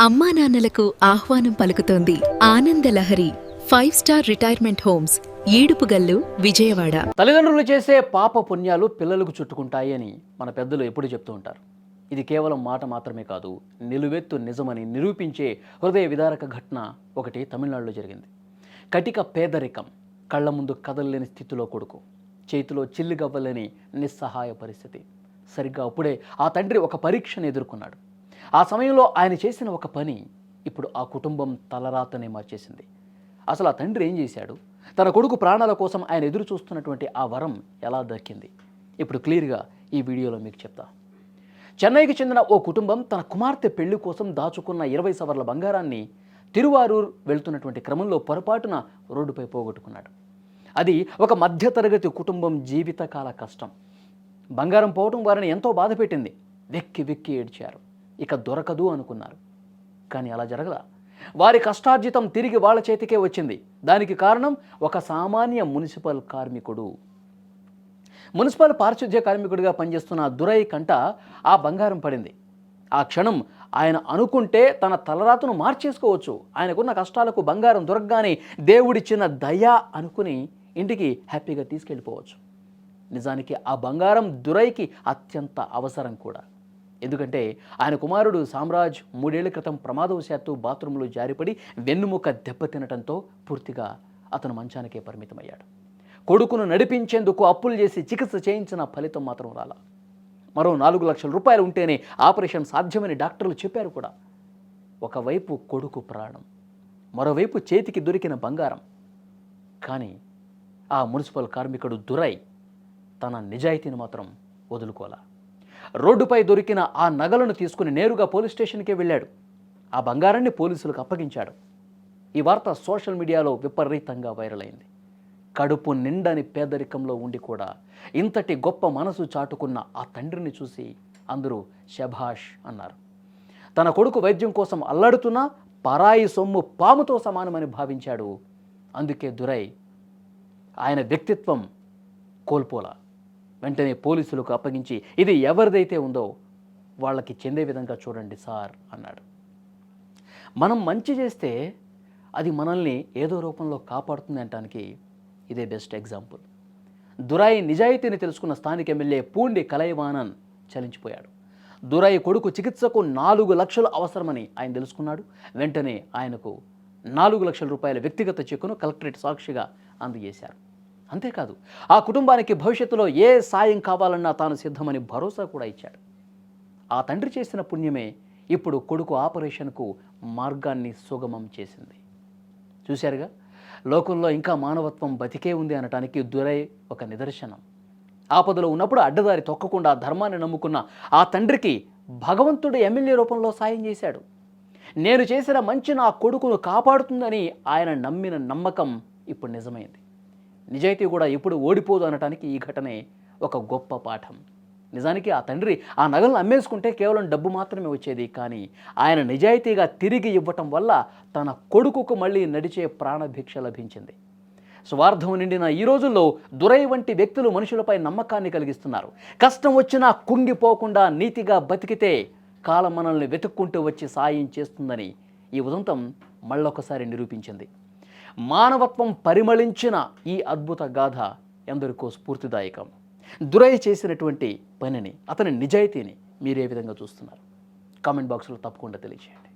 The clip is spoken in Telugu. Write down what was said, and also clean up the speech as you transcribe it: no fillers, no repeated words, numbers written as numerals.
అమ్మా నాన్నలకు ఆహ్వానం పలుకుతోంది ఆనందలహరి 5-స్టార్ రిటైర్మెంట్ హోమ్స్ ఈడుపుగల్లు విజయవాడ. తల్లిదండ్రులు చేసే పాప పుణ్యాలు పిల్లలకు చుట్టుకుంటాయి అని మన పెద్దలు ఎప్పుడు చెప్తూ ఉంటారు. ఇది కేవలం మాట మాత్రమే కాదు, నిలువెత్తు నిజమని నిరూపించే హృదయ విదారక ఘటన ఒకటి తమిళనాడులో జరిగింది. కటిక పేదరికం, కళ్ల ముందు కదలలేని స్థితిలో కొడుకు, చేతిలో చిల్లిగవ్వలేని నిస్సహాయ పరిస్థితి. సరిగ్గా అప్పుడే ఆ తండ్రి ఒక పరీక్షను ఎదుర్కొన్నాడు. ఆ సమయంలో ఆయన చేసిన ఒక పని ఇప్పుడు ఆ కుటుంబం తలరాతనే మార్చేసింది. అసలు ఆ తండ్రి ఏం చేశాడు? తన కొడుకు ప్రాణాల కోసం ఆయన ఎదురు చూస్తున్నటువంటి ఆ వరం ఎలా దక్కింది? ఇప్పుడు క్లియర్గా ఈ వీడియోలో మీకు చెప్తా. చెన్నైకి చెందిన ఓ కుటుంబం తన కుమార్తె పెళ్లి కోసం దాచుకున్న 20 సవర్ల బంగారాన్ని తిరువారూర్ వెళ్తున్నటువంటి క్రమంలో పొరపాటున రోడ్డుపై పోగొట్టుకున్నాడు. అది ఒక మధ్యతరగతి కుటుంబం జీవితకాల కష్టం. బంగారం పోవటం వారిని ఎంతో బాధ పెట్టింది. వెక్కి వెక్కి ఏడ్చారు. ఇక దొరకదు అనుకున్నారు. కానీ అలా జరగలా. వారి కష్టార్జితం తిరిగి వాళ్ళ చేతికే వచ్చింది. దానికి కారణం ఒక సామాన్య మున్సిపల్ కార్మికుడు. మున్సిపల్ పారిశుధ్య కార్మికుడిగా పనిచేస్తున్న దురై కంట ఆ బంగారం పడింది. ఆ క్షణం ఆయన అనుకుంటే తన తలరాతను మార్చేసుకోవచ్చు. ఆయనకున్న కష్టాలకు బంగారం దొరకగానే దేవుడిచ్చిన దయ అనుకుని ఇంటికి హ్యాపీగా తీసుకెళ్ళిపోవచ్చు. నిజానికి ఆ బంగారం దురైకి అత్యంత అవసరం కూడా. ఎందుకంటే ఆయన కుమారుడు సామ్రాజ్ 3 ఏళ్ల క్రితం ప్రమాదవశాత్తు బాత్రూంలో జారిపడి వెన్నుముక దెబ్బతినటంతో పూర్తిగా అతను మంచానికే పరిమితమయ్యాడు. కొడుకును నడిపించేందుకు అప్పులు చేసి చికిత్స చేయించిన ఫలితం మాత్రం రాలా. మరో 4 లక్షల రూపాయలు ఉంటేనే ఆపరేషన్ సాధ్యమని డాక్టర్లు చెప్పారు కూడా. ఒకవైపు కొడుకు ప్రాణం, మరోవైపు చేతికి దొరికిన బంగారం. కానీ ఆ మున్సిపల్ కార్మికుడు దురై తన నిజాయితీని మాత్రం వదులుకోలా. రోడ్డుపై దొరికిన ఆ నగలను తీసుకుని నేరుగా పోలీస్ స్టేషన్కే వెళ్ళాడు. ఆ బంగారాన్ని పోలీసులకు అప్పగించాడు. ఈ వార్త సోషల్ మీడియాలో విపరీతంగా వైరల్ అయింది. కడుపు నిండని పేదరికంలో ఉండి కూడా ఇంతటి గొప్ప మనసు చాటుకున్న ఆ తండ్రిని చూసి అందరూ శభాష్ అన్నారు. తన కొడుకు వైద్యం కోసం అల్లాడుతున్నా పరాయి సొమ్ము పాముతో సమానమని భావించాడు. అందుకే దురై ఆయన వ్యక్తిత్వం కోల్పోలా. వెంటనే పోలీసులకు అప్పగించి ఇది ఎవరిదైతే ఉందో వాళ్ళకి చెందే విధంగా చూడండి సార్ అన్నాడు. మనం మంచి చేస్తే అది మనల్ని ఏదో రూపంలో కాపాడుతుంది అనటానికి ఇదే బెస్ట్ ఎగ్జాంపుల్. దురై నిజాయితీని తెలుసుకున్న స్థానిక ఎమ్మెల్యే పూండి కలైవానన్ చలించిపోయాడు. దురై కొడుకు చికిత్సకు 4 లక్షలు అవసరమని ఆయన తెలుసుకున్నాడు. వెంటనే ఆయనకు 4 లక్షల రూపాయల వ్యక్తిగత చెక్కును కలెక్టరేట్ సాక్షిగా అందజేశారు. అంతేకాదు ఆ కుటుంబానికి భవిష్యత్తులో ఏ సాయం కావాలన్నా తాను సిద్ధమని భరోసా కూడా ఇచ్చాడు. ఆ తండ్రి చేసిన పుణ్యమే ఇప్పుడు కొడుకు ఆపరేషన్కు మార్గాన్ని సుగమం చేసింది. చూశారుగా, లోకంలో ఇంకా మానవత్వం బతికే ఉంది అనటానికి దురై ఒక నిదర్శనం. ఆపదలో ఉన్నప్పుడు అడ్డదారి తొక్కకుండా ధర్మాన్ని నమ్ముకున్న ఆ తండ్రికి భగవంతుడు ఎమ్మెల్యే రూపంలో సాయం చేశాడు. నేను చేసిన మంచి నా కొడుకును కాపాడుతుందని ఆయన నమ్మిన నమ్మకం ఇప్పుడు నిజమైంది. నిజాయితీ కూడా ఎప్పుడు ఓడిపోదు అనటానికి ఈ ఘటనే ఒక గొప్ప పాఠం. నిజానికి ఆ తండ్రి ఆ నగలను అమ్మేసుకుంటే కేవలం డబ్బు మాత్రమే వచ్చేది. కానీ ఆయన నిజాయితీగా తిరిగి ఇవ్వటం వల్ల తన కొడుకుకు మళ్ళీ నడిచే ప్రాణభిక్ష లభించింది. స్వార్థం నిండిన ఈ రోజుల్లో దురై వంటి వ్యక్తులు మనుషులపై నమ్మకాన్ని కలిగిస్తున్నారు. కష్టం వచ్చినా కుంగిపోకుండా నీతిగా బతికితే కాలం మనల్ని వెతుక్కుంటూ వచ్చి సాయం చేస్తుందని ఈ ఉదంతం మళ్ళొకసారి నిరూపించింది. మానవత్వం పరిమళించిన ఈ అద్భుత గాథ ఎందరికో స్ఫూర్తిదాయకం. దురై చేసినటువంటి పనిని, అతని నిజాయితీని మీరు ఏ విధంగా చూస్తున్నారు? కామెంట్ బాక్స్లో తప్పకుండా తెలియజేయండి.